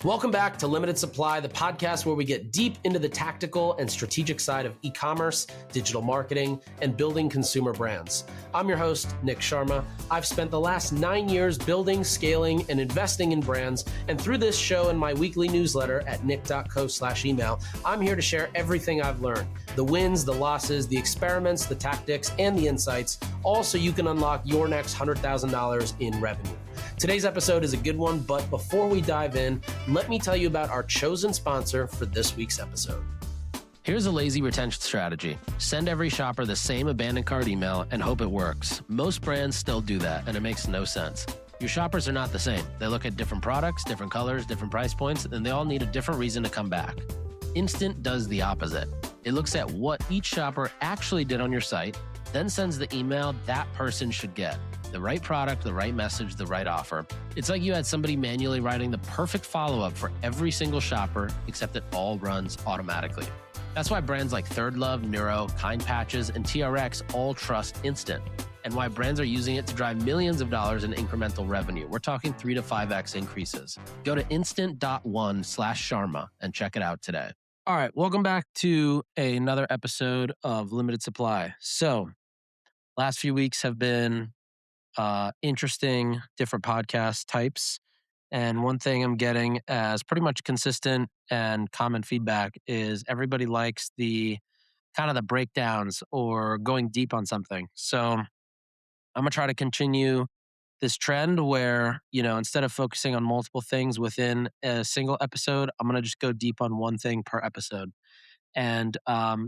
Welcome back to Limited Supply, the podcast where we get deep into the tactical and strategic side of e-commerce, digital marketing, and building consumer brands. I'm your host, Nick Sharma. I've spent the last 9 years building, scaling, and investing in brands. And through this show and my weekly newsletter at nick.co/email, I'm here to share everything I've learned, the wins, the losses, the experiments, the tactics, and the insights, all so you can unlock your next $100,000 in revenue. Today's episode is a good one, but before we dive in, let me tell you about our chosen sponsor for this week's episode. Here's a lazy retention strategy. Send every shopper the same abandoned cart email and hope it works. Most brands still do that, and it makes no sense. Your shoppers are not the same. They look at different products, different colors, different price points, and they all need a different reason to come back. Instant does the opposite. It looks at what each shopper actually did on your site, then sends the email that person should get. The right product, the right message, the right offer. It's like you had somebody manually writing the perfect follow-up for every single shopper, except it all runs automatically. That's why brands like Third Love, Neuro, Kind Patches, and TRX all trust Instant, and why brands are using it to drive millions of dollars in incremental revenue. We're talking 3 to 5x increases. Go to instant.one/Sharma and check it out today. All right, welcome back to another episode of Limited Supply. So, last few weeks have been interesting, different podcast types. And one thing I'm getting as pretty much consistent and common feedback is everybody likes the kind of the breakdowns or going deep on something. So I'm going to try to continue this trend where, instead of focusing on multiple things within a single episode, I'm going to just go deep on one thing per episode. And,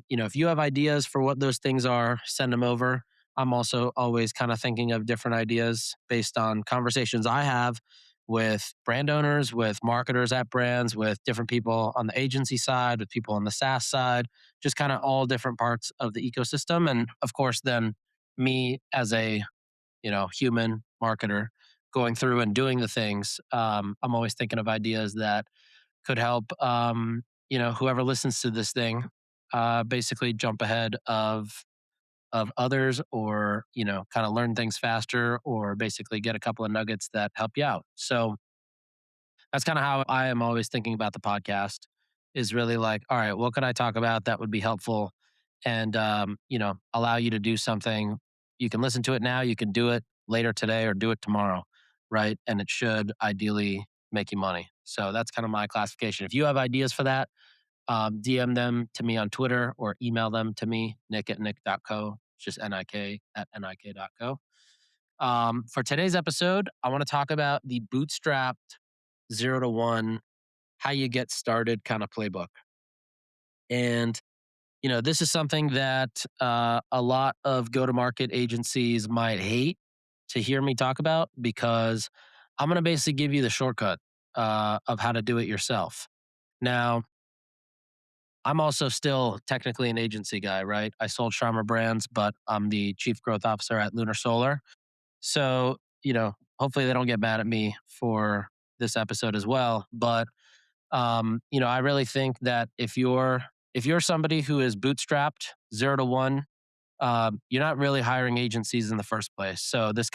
if you have ideas for what those things are, send them over. I'm also always kind of thinking of different ideas based on conversations I have with brand owners, with marketers at brands, with different people on the agency side, with people on the SaaS side, just kind of all different parts of the ecosystem. And of course, then me as a, human marketer going through and doing the things, I'm always thinking of ideas that could help, whoever listens to this thing, basically jump ahead of others, or kind of learn things faster, or basically get a couple of nuggets that help you out. So that's kind of how I am always thinking about the podcast, is really like, all right, what could I talk about that would be helpful and allow you to do something. You can listen to it now, you can do it later today, or do it tomorrow, right? And it should ideally make you money. So that's kind of my classification. If you have ideas for that, DM them to me on Twitter or email them to me, nick@nick.co. It's just NIK@NIK.co. For today's episode, I want to talk about the bootstrapped 0 to 1, how you get started kind of playbook. And, this is something that a lot of go-to-market agencies might hate to hear me talk about, because I'm going to basically give you the shortcut of how to do it yourself. Now, I'm also still technically an agency guy, right? I sold Sharma Brands, but I'm the chief growth officer at Lunar Solar. So, hopefully they don't get mad at me for this episode as well. But, I really think that if you're somebody who is bootstrapped 0 to 1, you're not really hiring agencies in the first place. So this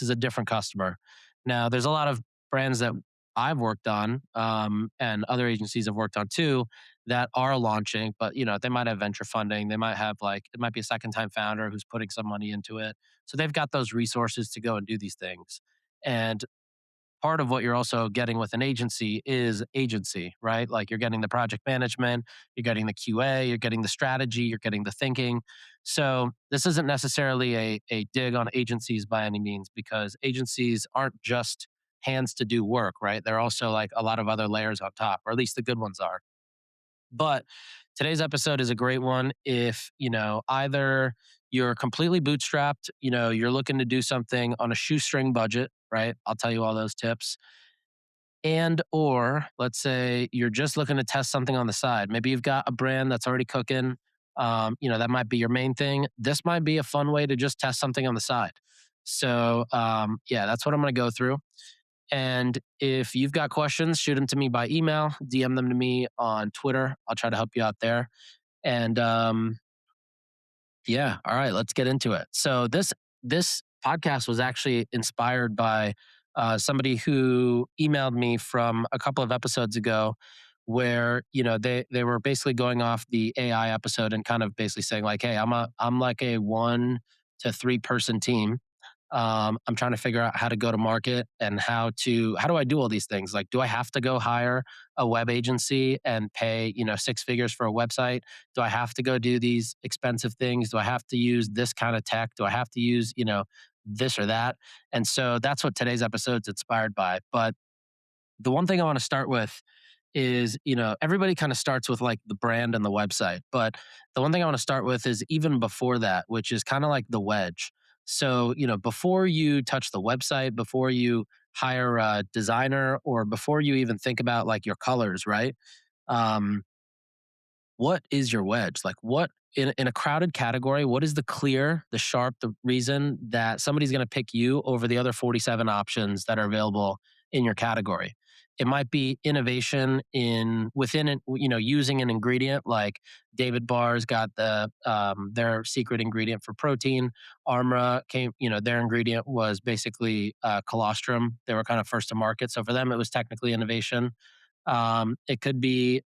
is a different customer. Now, there's a lot of brands that I've worked on, and other agencies have worked on too, that are launching, but they might have venture funding. They might have it might be a second time founder who's putting some money into it. So they've got those resources to go and do these things. And part of what you're also getting with an agency is agency, right? Like, you're getting the project management, you're getting the QA, you're getting the strategy, you're getting the thinking. So this isn't necessarily a dig on agencies by any means, because agencies aren't just hands to do work, right? They're also like a lot of other layers on top, or at least the good ones are. But today's episode is a great one if, either you're completely bootstrapped, you're looking to do something on a shoestring budget, right? I'll tell you all those tips. And, or let's say you're just looking to test something on the side. Maybe you've got a brand that's already cooking. That might be your main thing. This might be a fun way to just test something on the side. So, that's what I'm going to go through. And if you've got questions, shoot them to me by email, DM them to me on Twitter. I'll try to help you out there. And all right, let's get into it. So this podcast was actually inspired by somebody who emailed me from a couple of episodes ago where they were basically going off the AI episode and kind of basically saying like, hey, I'm like a 1 to 3 person team. I'm trying to figure out how to go to market and how do I do all these things? Like, do I have to go hire a web agency and pay 6 figures for a website? Do I have to go do these expensive things? Do I have to use this kind of tech? Do I have to use this or that? And so that's what today's episode's inspired by. But the one thing I want to start with is, everybody kind of starts with like the brand and the website. But the one thing I want to start with is even before that, which is kind of like the wedge. So, before you touch the website, before you hire a designer, or before you even think about like your colors, right? Um, what is your wedge? Like, what in a crowded category, what is the clear, the sharp, the reason that somebody's going to pick you over the other 47 options that are available in your category? It might be innovation in within it, using an ingredient like David Barr's got their secret ingredient for protein. Armra came, their ingredient was basically colostrum. They were kind of first to market, so for them it was technically innovation. It could be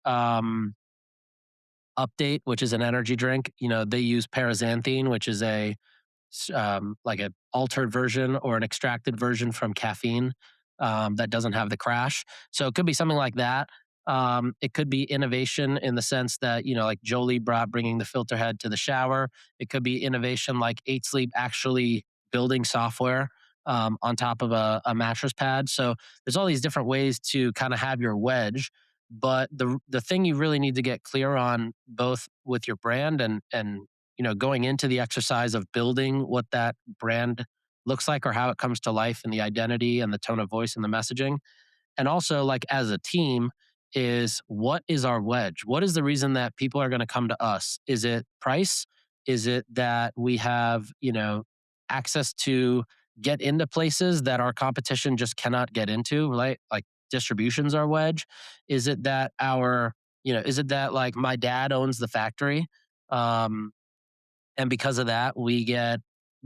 Update, which is an energy drink. They use paraxanthine, which is like an altered version or an extracted version from caffeine that doesn't have the crash. So it could be something like that. It could be innovation in the sense that, like Jolie brought bringing the filter head to the shower. It could be innovation like 8 Sleep actually building software on top of a mattress pad. So there's all these different ways to kind of have your wedge. But the thing you really need to get clear on, both with your brand and going into the exercise of building what that brand looks like or how it comes to life and the identity and the tone of voice and the messaging. And also, like as a team, is what is our wedge? What is the reason that people are going to come to us? Is it price? Is it that we have, access to get into places that our competition just cannot get into, right? Like distribution's our wedge. Is it that is it that like my dad owns the factory? Um, and because of that, we get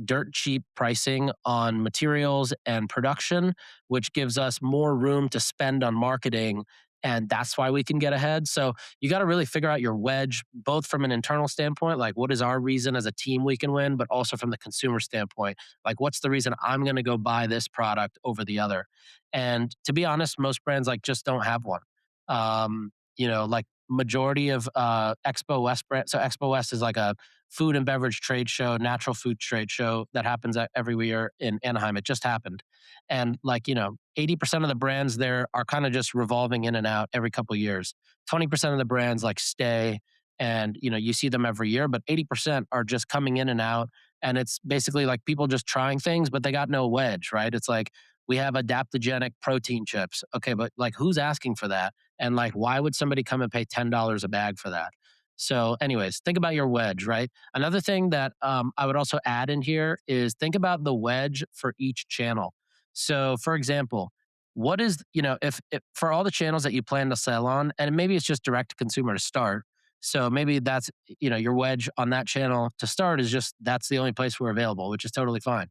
dirt cheap pricing on materials and production, which gives us more room to spend on marketing. And that's why we can get ahead. So you got to really figure out your wedge, both from an internal standpoint, like what is our reason as a team we can win, but also from the consumer standpoint, like what's the reason I'm going to go buy this product over the other. And to be honest, most brands like just don't have one. Like majority of Expo West brand. So Expo West is like a food and beverage trade show, natural food trade show that happens every year in Anaheim. It just happened. And 80% of the brands there are kind of just revolving in and out every couple of years. 20% of the brands like stay and, you see them every year, but 80% are just coming in and out. And it's basically like people just trying things, but they got no wedge, right? It's like, we have adaptogenic protein chips. Okay, but like who's asking for that? And like, why would somebody come and pay $10 a bag for that? So, anyways, think about your wedge, right? Another thing that I would also add in here is think about the wedge for each channel. So, for example, what is, if for all the channels that you plan to sell on, and maybe it's just direct to consumer to start. So maybe that's, your wedge on that channel to start is just that's the only place we're available, which is totally fine.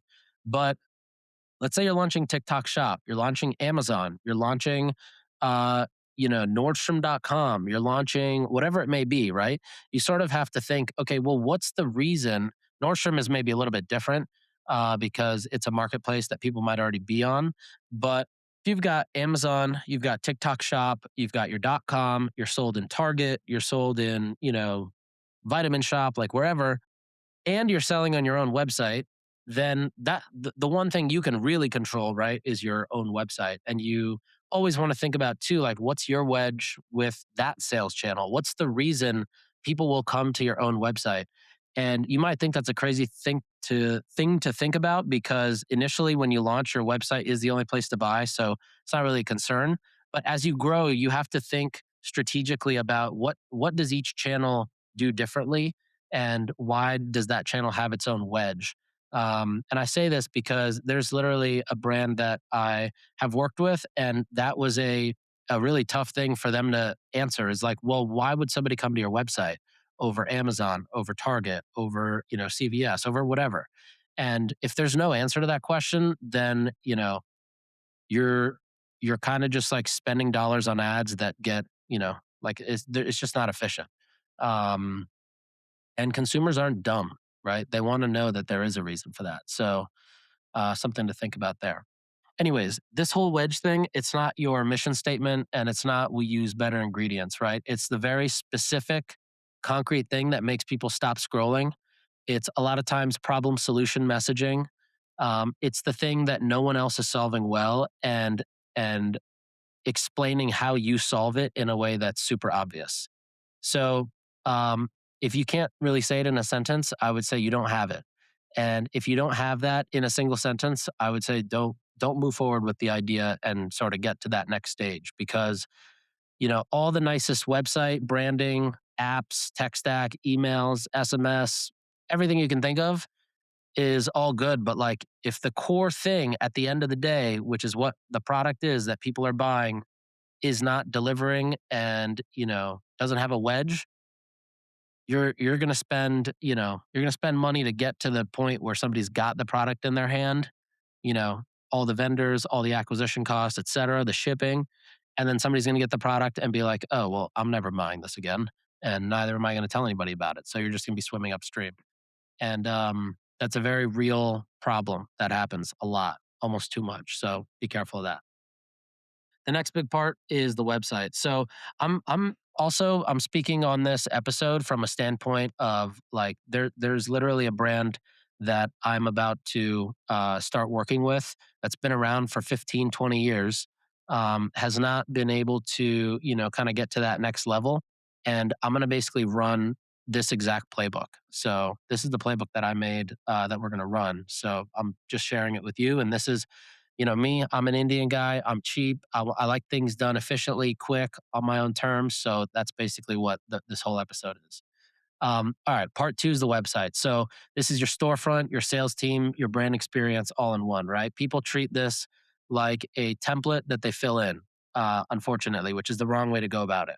But let's say you're launching TikTok Shop, you're launching Amazon, you're launching, Nordstrom.com, you're launching whatever it may be, right? You sort of have to think, okay, well, what's the reason? Nordstrom is maybe a little bit different because it's a marketplace that people might already be on. But if you've got Amazon, you've got TikTok Shop, you've got your .com, you're sold in Target, you're sold in, Vitamin Shop, like wherever, and you're selling on your own website, then the one thing you can really control, right, is your own website. And you always want to think about too, like what's your wedge with that sales channel? What's the reason people will come to your own website? And you might think that's a crazy thing to think about because initially when you launch, your website is the only place to buy, so it's not really a concern. But as you grow, you have to think strategically about what does each channel do differently and why does that channel have its own wedge? And I say this because there's literally a brand that I have worked with, and that was a really tough thing for them to answer. Is like, well, why would somebody come to your website over Amazon, over Target, over CVS, over whatever? And if there's no answer to that question, then you're you're kind of just like spending dollars on ads that get, like it's just not efficient. Um, and consumers aren't dumb, right? They want to know that there is a reason for that. So something to think about there. Anyways, this whole wedge thing, it's not your mission statement and it's not we use better ingredients, right? It's the very specific, concrete thing that makes people stop scrolling. It's a lot of times problem solution messaging. It's the thing that no one else is solving well, and explaining how you solve it in a way that's super obvious. So, um, if you can't really say it in a sentence, I would say you don't have it. And if you don't have that in a single sentence, I would say don't move forward with the idea and sort of get to that next stage, because all the nicest website branding, apps, tech stack, emails, SMS, everything you can think of is all good. But like, if the core thing at the end of the day, which is what the product is that people are buying, is not delivering and doesn't have a wedge, you're going to spend money to get to the point where somebody's got the product in their hand, you know all the vendors, all the acquisition costs, et cetera, the shipping, and then somebody's going to get the product and be like, oh well, I'm never buying this again, and neither am I going to tell anybody about it. So you're just going to be swimming upstream. And that's a very real problem that happens a lot, almost too much. So be careful of that. The next big part is the website. So I'm speaking on this episode from a standpoint of like there's literally a brand that I'm about to start working with that's been around for 15, 20 years, has not been able to, kind of get to that next level. And I'm going to basically run this exact playbook. So this is the playbook that I made, that we're going to run. So I'm just sharing it with you. And this is, me, I'm an Indian guy. I'm cheap. I like things done efficiently, quick, on my own terms. So that's basically what this whole episode is. All right, part two is the website. So this is your storefront, your sales team, your brand experience all in one, right? People treat this like a template that they fill in, unfortunately, which is the wrong way to go about it.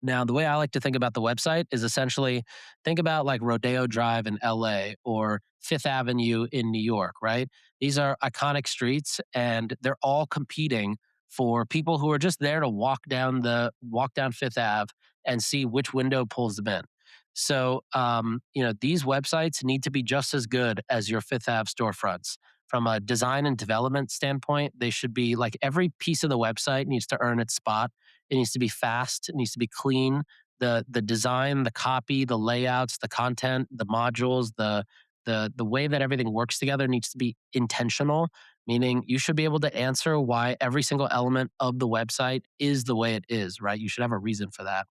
Now, the way I like to think about the website is essentially think about like Rodeo Drive in LA or Fifth Avenue in New York, right? These are iconic streets and they're all competing for people who are just there to walk down Fifth Ave and see which window pulls them in. So, these websites need to be just as good as your Fifth Ave storefronts. From a design and development standpoint, they should be like every piece of the website needs to earn its spot. It needs to be fast. It needs to be clean. The design, the copy, the layouts, the content, the modules, the way that everything works together needs to be intentional. Meaning, you should be able to answer why every single element of the website is the way it is. Right? You should have a reason for that.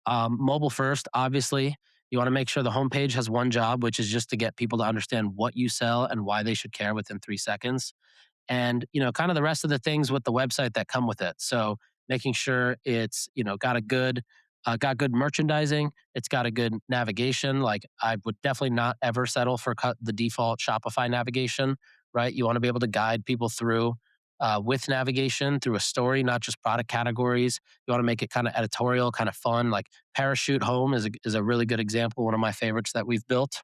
Mobile first, obviously. You want to make sure the homepage has one job, which is just to get people to understand what you sell and why they should care within 3 seconds. And kind of the rest of the things with the website that come with it. So making sure it's got good merchandising, it's got a good navigation. Like, I would definitely not ever settle for the default Shopify navigation, right? You want to be able to guide people through, with navigation, through a story, not just product categories. You want to make it kind of editorial, kind of fun. Like Parachute Home is a really good example, one of my favorites that we've built.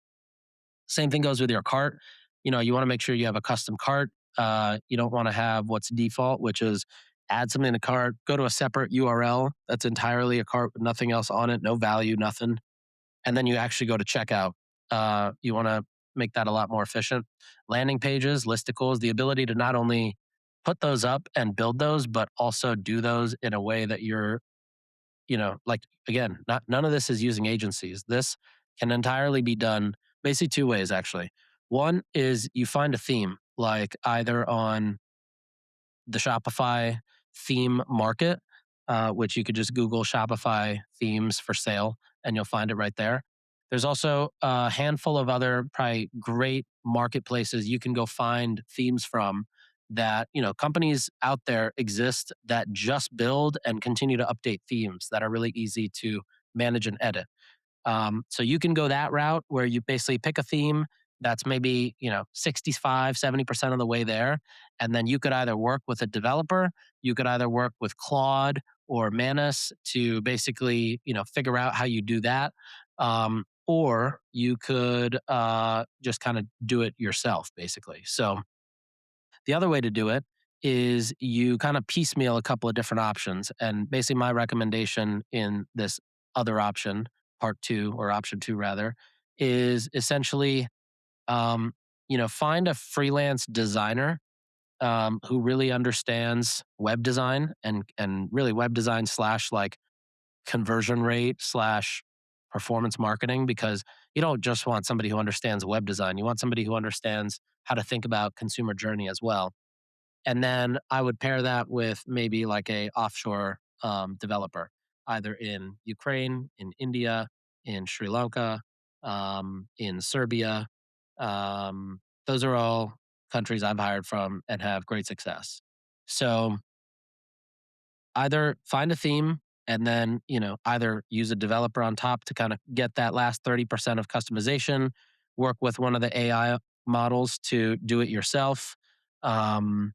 Same thing goes with your cart. You want to make sure you have a custom cart. You don't want to have what's default, which is add something to cart, go to a separate URL that's entirely a cart with nothing else on it, no value, nothing. And then you actually go to checkout. You want to make that a lot more efficient. Landing pages, listicles, the ability to not only put those up and build those, but also do those in a way that you're, like, again, none of this is using agencies. This can entirely be done basically two ways, actually. One is you find a theme, like either on the Shopify theme market, which you could just Google Shopify themes for sale and you'll find it right there. There's also a handful of other probably great marketplaces you can go find themes from that, companies out there exist that just build and continue to update themes that are really easy to manage and edit. So you can go that route where you basically pick a theme that's maybe, 65, 70% of the way there. And then you could either work with a developer, you could either work with Claude or Manus to basically, figure out how you do that. Or you could just kind of do it yourself, basically. So the other way to do it is you kind of piecemeal a couple of different options. And basically, my recommendation in this other option, part two, or option two rather, is essentially, um, find a freelance designer who really understands web design and really web design slash like conversion rate slash performance marketing, because you don't just want somebody who understands web design. You want somebody who understands how to think about consumer journey as well. And then I would pair that with maybe like a offshore developer, either in Ukraine, in India, in Sri Lanka, in Serbia. Those are all countries I've hired from and have great success. So either find a theme and then, either use a developer on top to kind of get that last 30% of customization, work with one of the AI models to do it yourself. Um,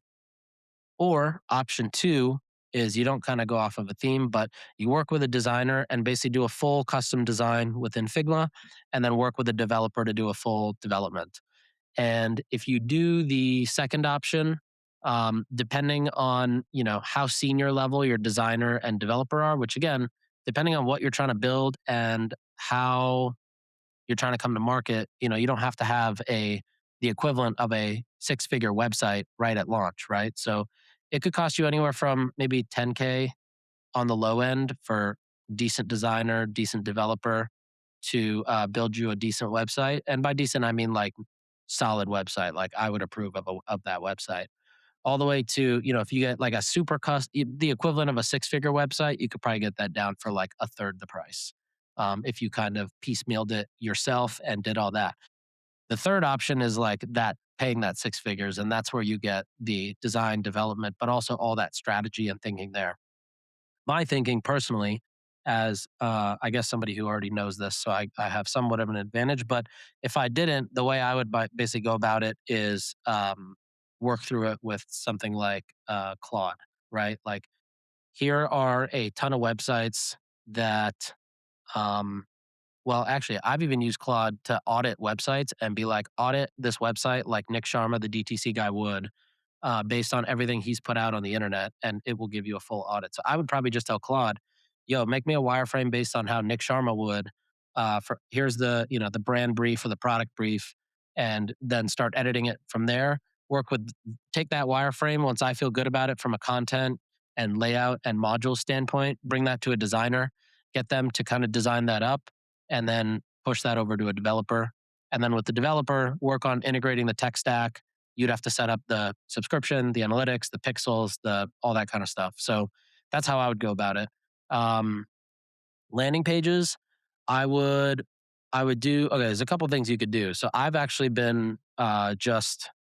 or option two is you don't kind of go off of a theme, but you work with a designer and basically do a full custom design within Figma and then work with a developer to do a full development. And if you do the second option, depending on how senior level your designer and developer are, which again, depending on what you're trying to build and how you're trying to come to market, you don't have to have the equivalent of a six-figure website right at launch, right? So it could cost you anywhere from maybe 10K on the low end for decent designer, decent developer to build you a decent website. And by decent, I mean like solid website. Like I would approve of that website. All the way to, if you get like a super the equivalent of a six-figure website, you could probably get that down for like a third the price. If you kind of piecemealed it yourself and did all that. The third option is like that, paying that six figures. And that's where you get the design development, but also all that strategy and thinking there. My thinking personally, as I guess somebody who already knows this, so I have somewhat of an advantage. But if I didn't, the way I would basically go about it is work through it with something like Claude, right? Like here are a ton of websites that well, actually, I've even used Claude to audit websites and be like, audit this website like Nick Sharma, the DTC guy, would, based on everything he's put out on the internet, and it will give you a full audit. So I would probably just tell Claude, yo, make me a wireframe based on how Nick Sharma would. For here's the brand brief or the product brief, and then start editing it from there. Work with take that wireframe once I feel good about it from a content and layout and module standpoint. Bring that to a designer, get them to kind of design that up and then push that over to a developer. And then with the developer, work on integrating the tech stack. You'd have to set up the subscription, the analytics, the pixels, the all that kind of stuff. So that's how I would go about it. Um, Landing pages, I would do. Okay, there's a couple things you could do. So I've actually been just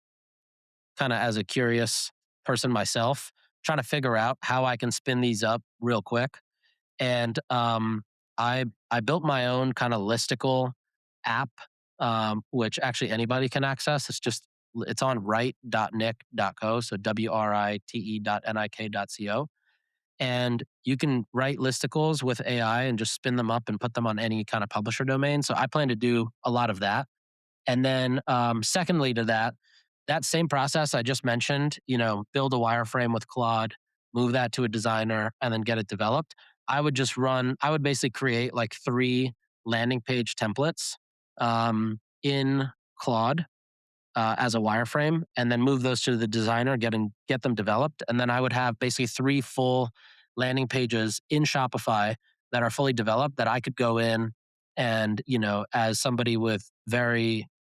kind of as a curious person myself, trying to figure out how I can spin these up real quick. And I built my own kind of listicle app, which actually anybody can access. It's on write.nick.co, so write.nik.co. And you can write listicles with AI and just spin them up and put them on any kind of publisher domain. So I plan to do a lot of that. And then, secondly to that, that same process I just mentioned, build a wireframe with Claude, move that to a designer, and then get it developed. I would basically create like 3 landing page templates in Claude as a wireframe, and then move those to the designer, get them developed. And then I would have basically 3 full landing pages in Shopify that are fully developed that I could go in and, as somebody with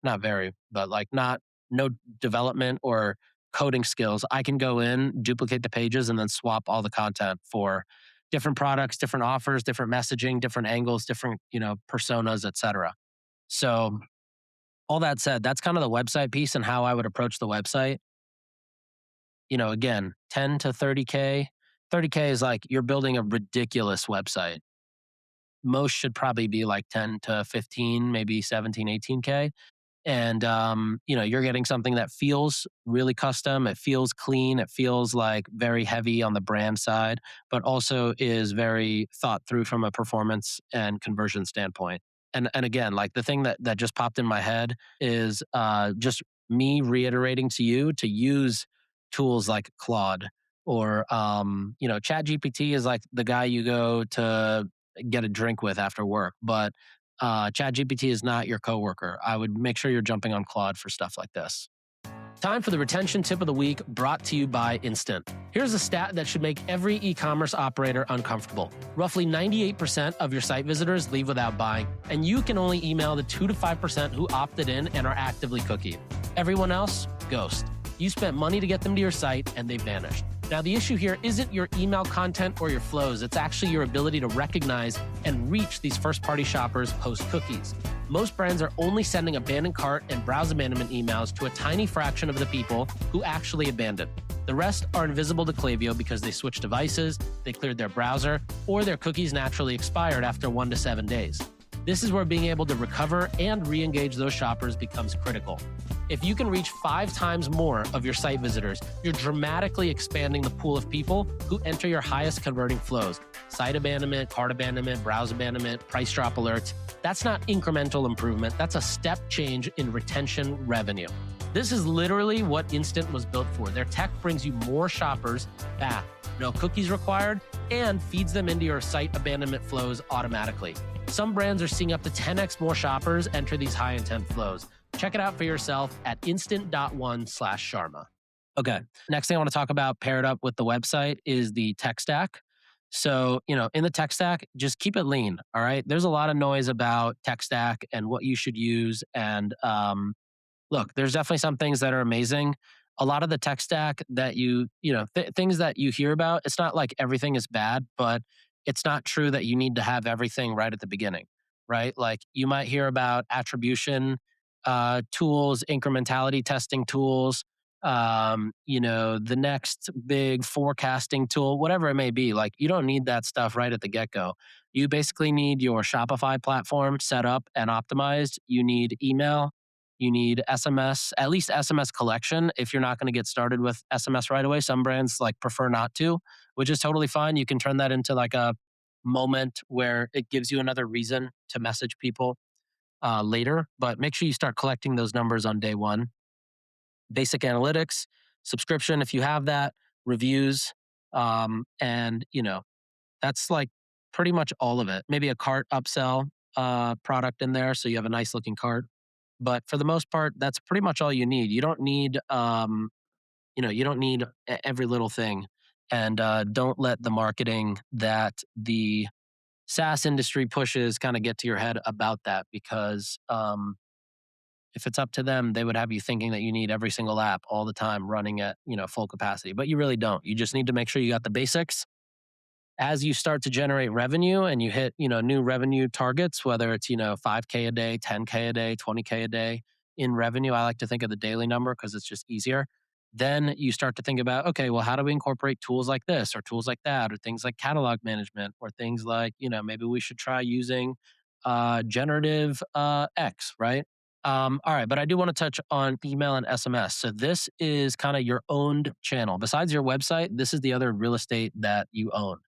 not very, but like not no development or coding skills, I can go in, duplicate the pages, and then swap all the content for different products, different offers, different messaging, different angles, different, personas, etc. So all that said, that's kind of the website piece and how I would approach the website. Again, 10 to 30K. 30K is like you're building a ridiculous website. Most should probably be like 10 to 15, maybe 17, 18K. And, you're getting something that feels really custom. It feels clean. It feels like very heavy on the brand side, but also is very thought through from a performance and conversion standpoint. And again, like the thing that just popped in my head is just me reiterating to you to use tools like Claude or, ChatGPT is like the guy you go to get a drink with after work, but ChatGPT is not your coworker. I would make sure you're jumping on Claude for stuff like this. Time for the retention tip of the week, brought to you by Instant. Here's a stat that should make every e-commerce operator uncomfortable. Roughly 98% of your site visitors leave without buying, and you can only email the 2 to 5% who opted in and are actively cookied. Everyone else, ghost. You spent money to get them to your site, and they vanished. Now, the issue here isn't your email content or your flows. It's actually your ability to recognize and reach these first-party shoppers post-cookies. Most brands are only sending abandoned cart and browse abandonment emails to a tiny fraction of the people who actually abandon. The rest are invisible to Klaviyo because they switched devices, they cleared their browser, or their cookies naturally expired after 1 to 7 days. This is where being able to recover and re-engage those shoppers becomes critical. If you can reach 5 times more of your site visitors, you're dramatically expanding the pool of people who enter your highest converting flows. Site abandonment, cart abandonment, browse abandonment, price drop alerts. That's not incremental improvement. That's a step change in retention revenue. This is literally what Instant was built for. Their tech brings you more shoppers back, no cookies required, and feeds them into your site abandonment flows automatically. Some brands are seeing up to 10x more shoppers enter these high intent flows. Check it out for yourself at instant.one/Sharma. Okay, next thing I want to talk about paired up with the website is the tech stack. So, in the tech stack, just keep it lean, all right? There's a lot of noise about tech stack and what you should use. And look, there's definitely some things that are amazing. A lot of the tech stack that things that you hear about, it's not like everything is bad, but it's not true that you need to have everything right at the beginning, right? Like you might hear about attribution tools, incrementality testing tools, the next big forecasting tool, whatever it may be. Like you don't need that stuff right at the get-go. You basically need your Shopify platform set up and optimized. You need email. You need SMS, at least SMS collection. If you're not going to get started with SMS right away, some brands like prefer not to, which is totally fine. You can turn that into like a moment where it gives you another reason to message people later, but make sure you start collecting those numbers on day one. Basic analytics, subscription, if you have that, reviews, and that's like pretty much all of it. Maybe a cart upsell product in there, so you have a nice looking cart. But for the most part, that's pretty much all you need. You don't need, every little thing, and don't let the marketing that the SaaS industry pushes kind of get to your head about that, because if it's up to them, they would have you thinking that you need every single app all the time running at full capacity, but you really don't. You just need to make sure you got the basics. As you start to generate revenue and you hit new revenue targets, whether it's 5K a day, 10K a day, 20K a day in revenue, I like to think of the daily number because it's just easier. Then you start to think about, okay, well, how do we incorporate tools like this or tools like that, or things like catalog management, or things like, maybe we should try using generative X, right? All right, but I do want to touch on email and SMS. So this is kind of your owned channel. Besides your website, this is the other real estate that you own.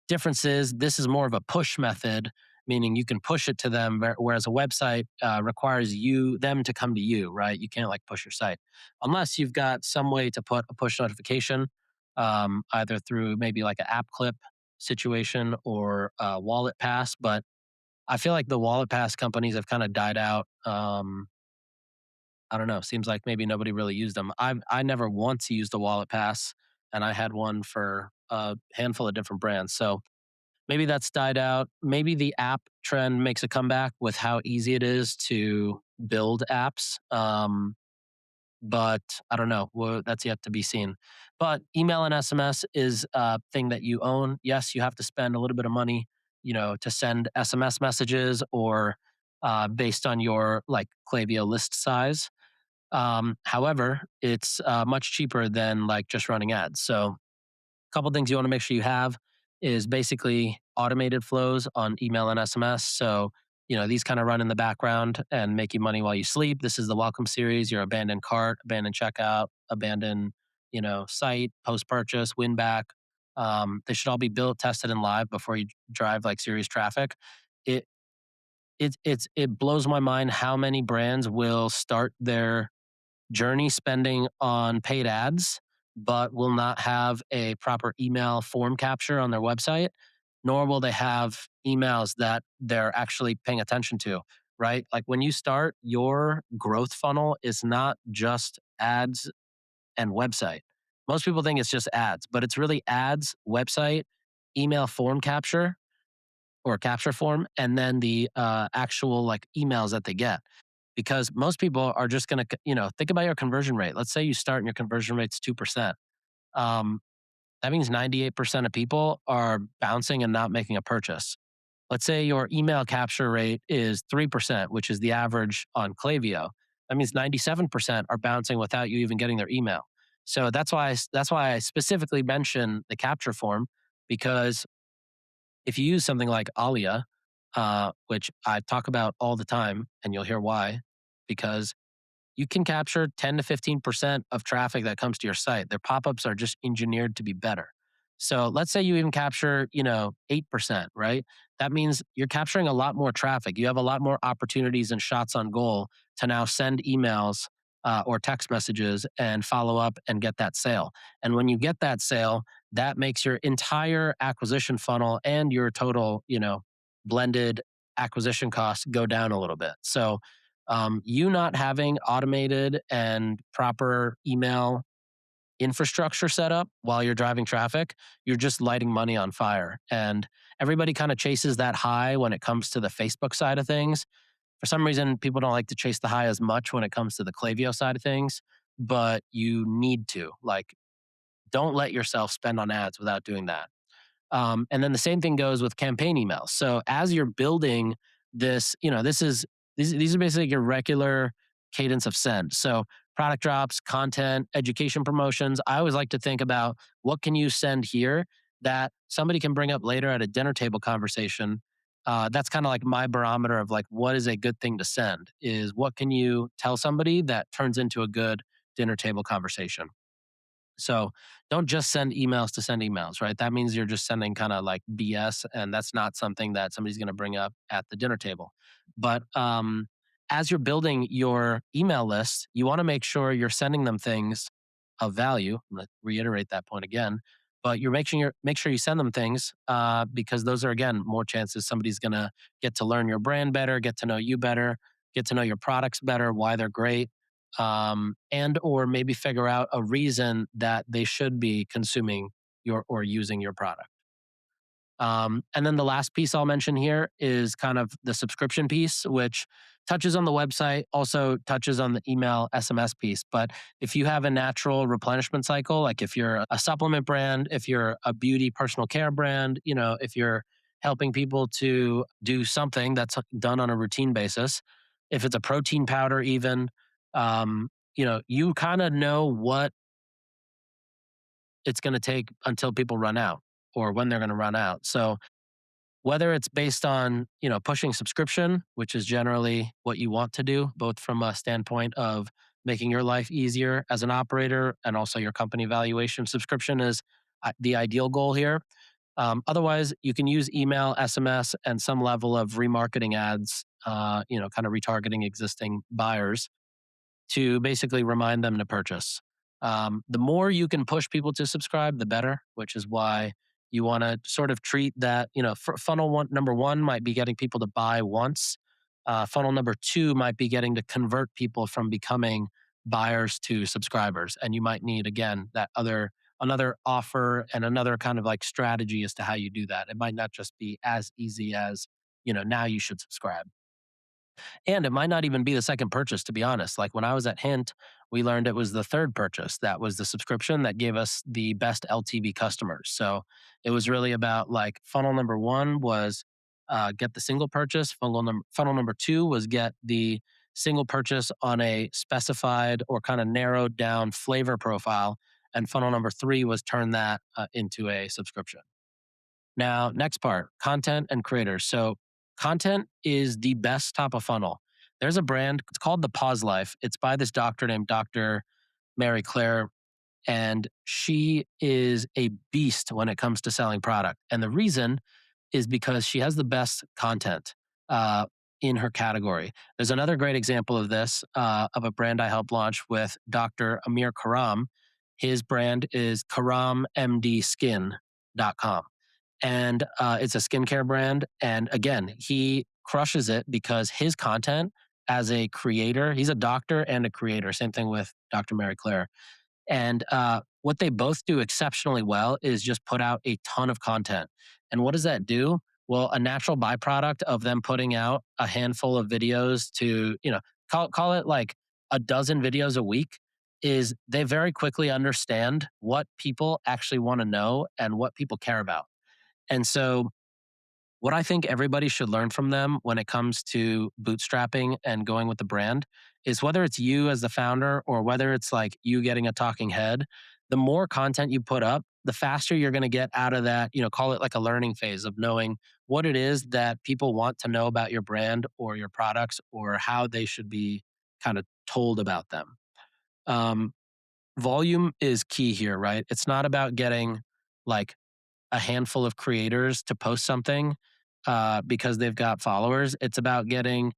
Difference is this is more of a push method, meaning you can push it to them, whereas a website requires them to come to you, right? You can't like push your site unless you've got some way to put a push notification, either through maybe like an app clip situation or wallet pass. But I feel like the wallet pass companies have kind of died out. I don't know. Seems like maybe nobody really used them. I never once used a wallet pass, and I had one for a handful of different brands. So maybe that's died out. Maybe the app trend makes a comeback with how easy it is to build apps. But I don't know. Well, that's yet to be seen. But email and SMS is a thing that you own. Yes, you have to spend a little bit of money, to send SMS messages or based on your like Klaviyo list size. However, it's much cheaper than like just running ads. So a couple things you want to make sure you have is basically automated flows on email and SMS. So, these kind of run in the background and make you money while you sleep. This is the welcome series, your abandoned cart, abandoned checkout, abandoned, site, post purchase, win back. They should all be built, tested, and live before you drive like serious traffic. It it blows my mind how many brands will start their journey spending on paid ads, but will not have a proper email form capture on their website, nor will they have emails that they're actually paying attention to, right? Like when you start, your growth funnel is not just ads and website. Most people think it's just ads, but it's really ads, website, email form capture or capture form, and then the actual like emails that they get. Because most people are just going to, think about your conversion rate. Let's say you start and your conversion rate's 2%. Um, that means 98% of people are bouncing and not making a purchase. Let's say your email capture rate is 3%, which is the average on Klaviyo. That means 97% are bouncing without you even getting their email. So that's why I specifically mention the capture form, because if you use something like Alia, which I talk about all the time, and you'll hear why, because you can capture 10 to 15% of traffic that comes to your site. Their pop-ups are just engineered to be better. So let's say you even capture, 8%, right? That means you're capturing a lot more traffic. You have a lot more opportunities and shots on goal to now send emails or text messages and follow up and get that sale. And when you get that sale, that makes your entire acquisition funnel and your total, blended acquisition costs go down a little bit. So you not having automated and proper email infrastructure set up while you're driving traffic, you're just lighting money on fire. And everybody kind of chases that high when it comes to the Facebook side of things. For some reason, people don't like to chase the high as much when it comes to the Klaviyo side of things, but you need to. Like, don't let yourself spend on ads without doing that. And then the same thing goes with campaign emails. So as you're building this, these are basically your regular cadence of send. So product drops, content, education promotions. I always like to think about what can you send here that somebody can bring up later at a dinner table conversation. That's kind of like my barometer of like what is a good thing to send is what can you tell somebody that turns into a good dinner table conversation. So don't just send emails to send emails, right? That means you're just sending kind of like BS, and that's not something that somebody's going to bring up at the dinner table. But as you're building your email list, you want to make sure you're sending them things of value. Let's reiterate that point again. But you're make sure you send them things because those are again more chances somebody's going to get to learn your brand better, get to know you better, get to know your products better, why they're great, and or maybe figure out a reason that they should be consuming your or using your product. And then the last piece I'll mention here is kind of the subscription piece, which touches on the website, also touches on the email SMS piece. But if you have a natural replenishment cycle, like if you're a supplement brand, if you're a beauty personal care brand, if you're helping people to do something that's done on a routine basis, if it's a protein powder, even, you kind of know what it's going to take until people run out or when they're going to run out. So whether it's based on pushing subscription, which is generally what you want to do both from a standpoint of making your life easier as an operator and also your company valuation, subscription is the ideal goal here. Otherwise you can use email, SMS, and some level of remarketing ads, kind of retargeting existing buyers to basically remind them to purchase. The more you can push people to subscribe, the better, which is why you want to sort of treat that, funnel number one might be getting people to buy once. Funnel number two might be getting to convert people from becoming buyers to subscribers. And you might need, again, another offer and another kind of like strategy as to how you do that. It might not just be as easy as, now you should subscribe. And it might not even be the second purchase, to be honest. Like when I was at Hint, we learned it was the third purchase. That was the subscription that gave us the best LTV customers. So it was really about like funnel number one was get the single purchase. Funnel number two was get the single purchase on a specified or kind of narrowed down flavor profile. And funnel number three was turn that into a subscription. Now, next part, content and creators. So, content is the best top of funnel. There's a brand, it's called The Pause Life. It's by this doctor named Dr. Mary Claire, and she is a beast when it comes to selling product. And the reason is because she has the best content. in her category. There's another great example of this, of a brand I helped launch with Dr. Amir Karam. His brand is karammdskin.com. And it's a skincare brand. And again, he crushes it because his content as a creator, he's a doctor and a creator. Same thing with Dr. Mary Claire. And what they both do exceptionally well is just put out a ton of content. And what does that do? Well, a natural byproduct of them putting out a handful of videos to, call it like a dozen videos a week is they very quickly understand what people actually want to know and what people care about. And so what I think everybody should learn from them when it comes to bootstrapping and going with the brand is whether it's you as the founder or whether it's like you getting a talking head, the more content you put up, the faster you're going to get out of that, call it like a learning phase of knowing what it is that people want to know about your brand or your products or how they should be kind of told about them. Um, Volume is key here, right? It's not about getting like a handful of creators to post something because they've got followers. It's about getting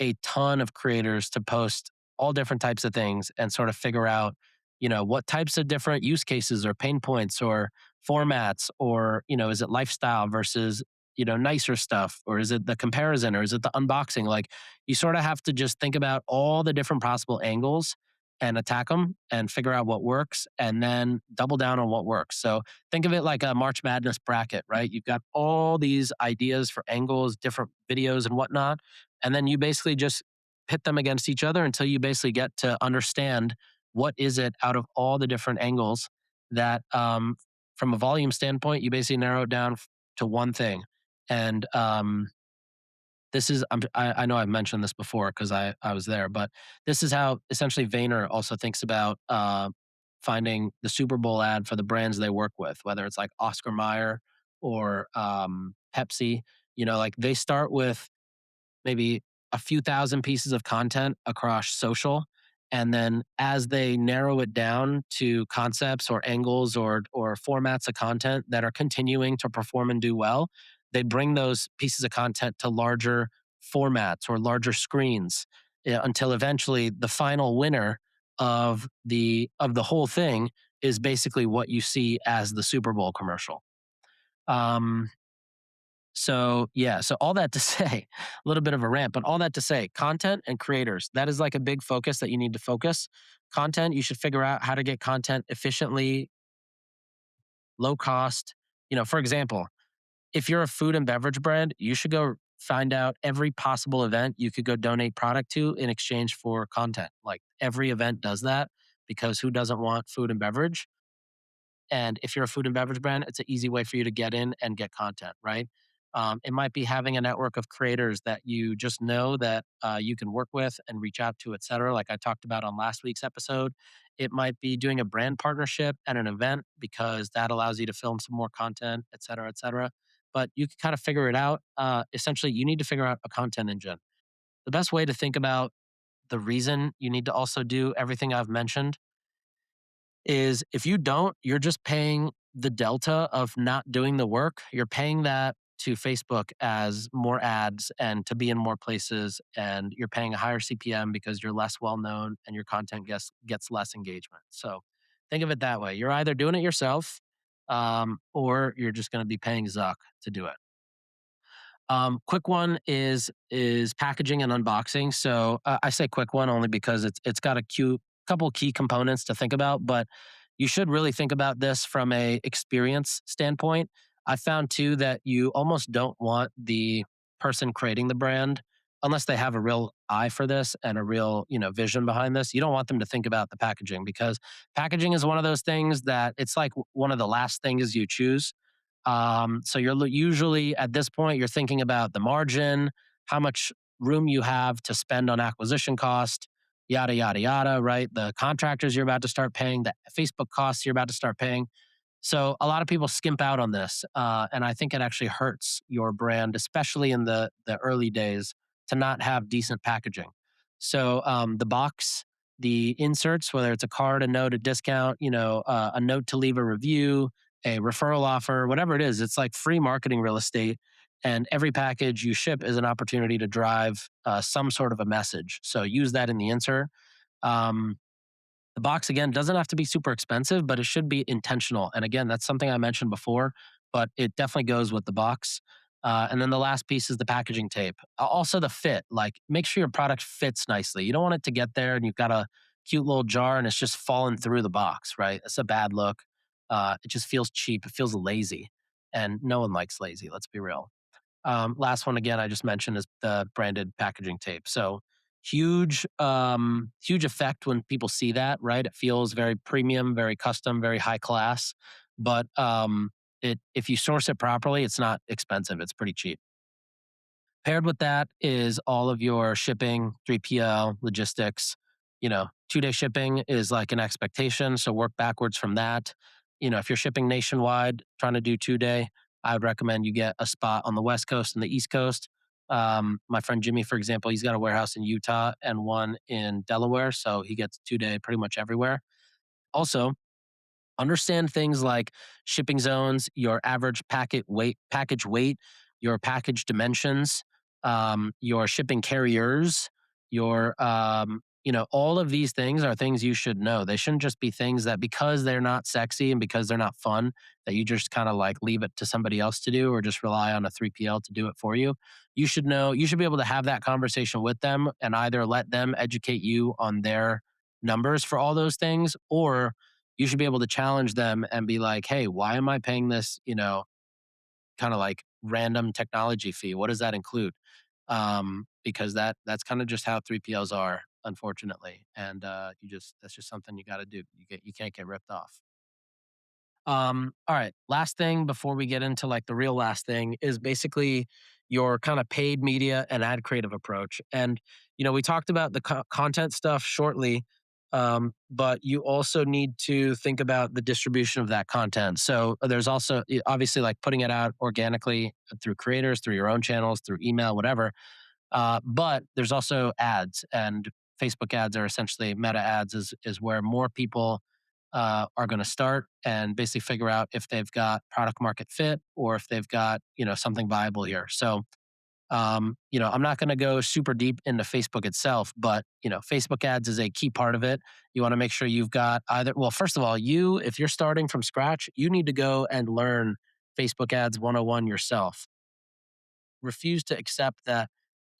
a ton of creators to post all different types of things and sort of figure out, what types of different use cases or pain points or formats or, is it lifestyle versus, nicer stuff, or is it the comparison, or is it the unboxing? Like you sort of have to just think about all the different possible angles and attack them and figure out what works and then double down on what works. So think of it like a March Madness bracket, right? You've got all these ideas for angles, different videos and whatnot. And then you basically just pit them against each other until you basically get to understand what is it out of all the different angles that from a volume standpoint, you basically narrow it down to one thing. And this is, I know I've mentioned this before because I was there, but this is how essentially Vayner also thinks about finding the Super Bowl ad for the brands they work with, whether it's like Oscar Mayer or Pepsi. Like they start with maybe a few thousand pieces of content across social. And then as they narrow it down to concepts or angles or formats of content that are continuing to perform and do well, they bring those pieces of content to larger formats or larger screens until eventually the final winner of the whole thing is basically what you see as the Super Bowl commercial. Um, so all that to say, a little bit of a rant, but all that to say, content and creators, that is like a big focus that you need to focus. Content, you should figure out how to get content efficiently, low cost. For example, if you're a food and beverage brand, you should go find out every possible event you could go donate product to in exchange for content. Like every event does that because who doesn't want food and beverage? And if you're a food and beverage brand, it's an easy way for you to get in and get content, right? It might be having a network of creators that you just know that you can work with and reach out to, et cetera, like I talked about on last week's episode. It might be doing a brand partnership at an event because that allows you to film some more content, et cetera, et cetera. But you can kind of figure it out. Essentially, you need to figure out a content engine. The best way to think about the reason you need to also do everything I've mentioned is if you don't, you're just paying the delta of not doing the work. You're paying that to Facebook as more ads and to be in more places, and you're paying a higher CPM because you're less well known and your content gets less engagement. So think of it that way. You're either doing it yourself, or you're just going to be paying Zuck to do it. Quick one is packaging and unboxing. So I say quick one only because it's got a couple key components to think about, but you should really think about this from a experience standpoint. I found too that you almost don't want the person creating the brand unless they have a real eye for this and a real vision behind this. You don't want them to think about the packaging because packaging is one of those things that it's like one of the last things you choose. So you're usually at this point, you're thinking about the margin, how much room you have to spend on acquisition cost, yada, yada, yada, right? The contractors you're about to start paying, the Facebook costs you're about to start paying. So a lot of people skimp out on this. And I think it actually hurts your brand, especially in the early days, to not have decent packaging. So the box, the inserts, whether it's a card, a note, a discount, a note to leave a review, a referral offer, whatever it is, it's like free marketing real estate. And every package you ship is an opportunity to drive some sort of a message. So use that in the insert. Um, the box, again, doesn't have to be super expensive, but it should be intentional. And again, that's something I mentioned before, but it definitely goes with the box. And then the last piece is the packaging tape. Also, the fit. Like, make sure your product fits nicely. You don't want it to get there and you've got a cute little jar and it's just falling through the box, right? It's a bad look. It just feels cheap. It feels lazy. And no one likes lazy, let's be real. Last one again, I just mentioned is the branded packaging tape. So huge effect when people see that, right? It feels very premium, very custom, very high class. But it if you source it properly, it's not expensive. It's pretty cheap. Paired with that is all of your shipping, 3PL, logistics. 2-day shipping is like an expectation. So work backwards from that. If you're shipping nationwide, trying to do 2-day, I would recommend you get a spot on the West Coast and the East Coast. My friend Jimmy, for example, he's got a warehouse in Utah and one in Delaware. So he gets 2-day pretty much everywhere. Also, understand things like shipping zones, your average package weight, your package dimensions, your shipping carriers, all of these things are things you should know. They shouldn't just be things that because they're not sexy and because they're not fun, that you just kind of like leave it to somebody else to do or just rely on a 3PL to do it for you. You should know, you should be able to have that conversation with them and either let them educate you on their numbers for all those things, or you should be able to challenge them and be like, hey, why am I paying this, kind of like random technology fee? What does that include? Because that's kind of just how 3PLs are, unfortunately. And that's just something you got to do. You can't get ripped off. All right. Last thing before we get into like the real last thing is basically your kind of paid media and ad creative approach. And, we talked about the content stuff shortly, but you also need to think about the distribution of that content. So there's also obviously like putting it out organically through creators, through your own channels, through email, whatever. But there's also ads, and Facebook ads are essentially meta ads, is where more people are going to start and basically figure out if they've got product market fit or if they've got something viable here. So I'm not going to go super deep into Facebook itself, but Facebook ads is a key part of it. You want to make sure you've got either. Well, first of all, if you're starting from scratch, you need to go and learn Facebook ads 101 yourself. Refuse to accept that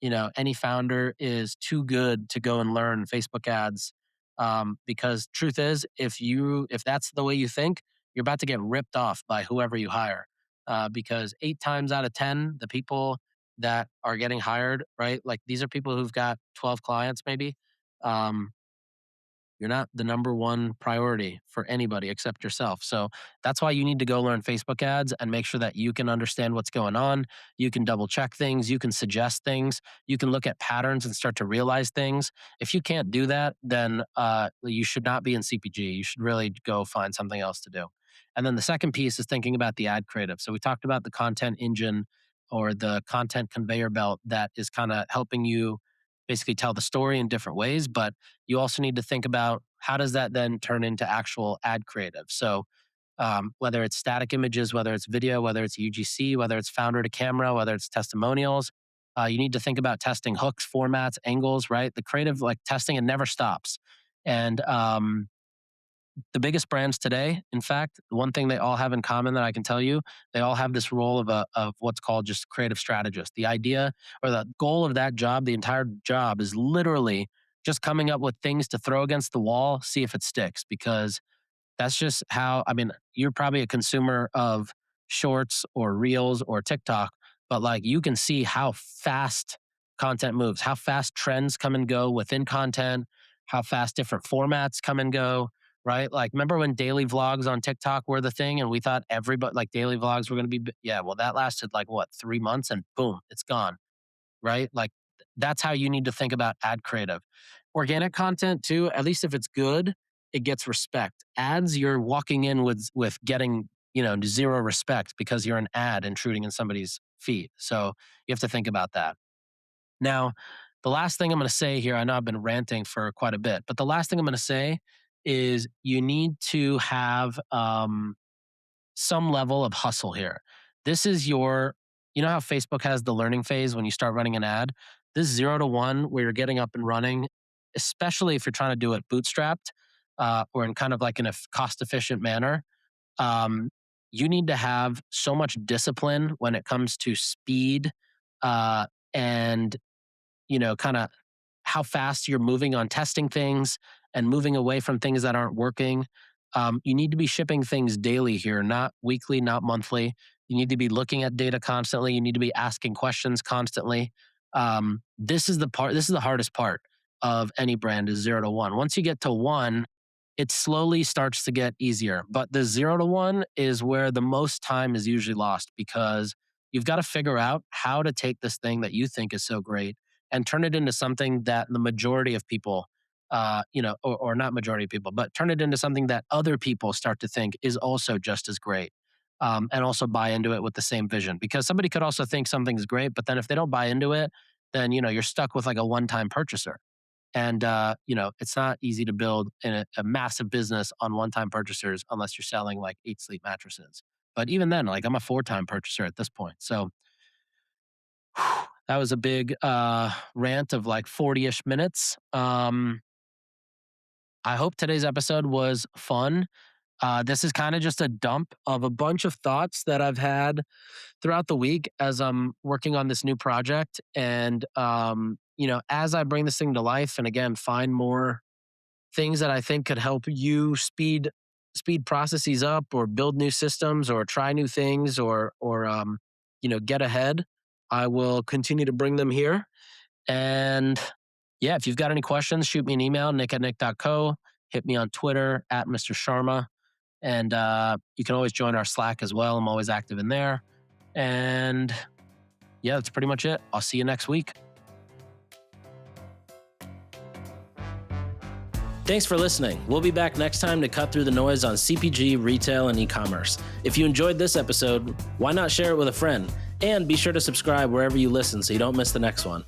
any founder is too good to go and learn Facebook ads, because truth is, if that's the way you think, you're about to get ripped off by whoever you hire, because 8 times out of 10 the people that are getting hired, right, like these are people who've got 12 clients maybe. um, you're not the number one priority for anybody except yourself. So that's why you need to go learn Facebook ads and make sure that you can understand what's going on. You can double check things. You can suggest things. You can look at patterns and start to realize things. If you can't do that, then you should not be in CPG. You should really go find something else to do. And then the second piece is thinking about the ad creative. So we talked about the content engine or the content conveyor belt that is kind of helping you basically tell the story in different ways, but you also need to think about how does that then turn into actual ad creative. So whether it's static images, whether it's video, whether it's UGC, whether it's founder to camera, whether it's testimonials, you need to think about testing hooks, formats, angles, right? The creative like testing, it never stops. And the biggest brands today, in fact, the one thing they all have in common that I can tell you, they all have this role of what's called just creative strategist. The idea or the goal of that job, the entire job is literally just coming up with things to throw against the wall, see if it sticks, because that's just how, I mean, you're probably a consumer of shorts or reels or TikTok, but like you can see how fast content moves, how fast trends come and go within content, how fast different formats come and go, right? Like, remember when daily vlogs on TikTok were the thing and we thought everybody, like daily vlogs were going to be, yeah, well, that lasted like what, 3 months and boom, it's gone, right? Like, that's how you need to think about ad creative. Organic content too, at least if it's good, it gets respect. Ads, you're walking in with getting, zero respect because you're an ad intruding in somebody's feed. So you have to think about that. Now, the last thing I'm going to say here, I know I've been ranting for quite a bit, but the last thing I'm going to say is you need to have some level of hustle here. This is your you know how Facebook has the learning phase when you start running an ad? This 0 to 1 where you're getting up and running, especially if you're trying to do it bootstrapped or in kind of like in a cost efficient manner, you need to have so much discipline when it comes to speed and kind of how fast you're moving on testing things and moving away from things that aren't working. You need to be shipping things daily here, not weekly, not monthly. You need to be looking at data constantly. You need to be asking questions constantly. This is the hardest part of any brand is 0 to 1. Once you get to 1, it slowly starts to get easier. But the 0 to 1 is where the most time is usually lost because you've got to figure out how to take this thing that you think is so great and turn it into something that the majority of people, or not majority of people, but turn it into something that other people start to think is also just as great. And also buy into it with the same vision. Because somebody could also think something's great, but then if they don't buy into it, then you're stuck with like a one-time purchaser. And it's not easy to build a massive business on one-time purchasers unless you're selling like 8 sleep mattresses. But even then, like I'm a 4-time purchaser at this point. So that was a big rant of like 40-ish minutes. I hope today's episode was fun. This is kind of just a dump of a bunch of thoughts that I've had throughout the week as I'm working on this new project. And, as I bring this thing to life and again, find more things that I think could help you speed processes up or build new systems or try new things or get ahead, I will continue to bring them here. And yeah, if you've got any questions, shoot me an email, nick@nick.co. Hit me on Twitter @Mr. Sharma. And you can always join our Slack as well. I'm always active in there. And yeah, that's pretty much it. I'll see you next week. Thanks for listening. We'll be back next time to cut through the noise on CPG, retail, and e-commerce. If you enjoyed this episode, why not share it with a friend? And be sure to subscribe wherever you listen so you don't miss the next one.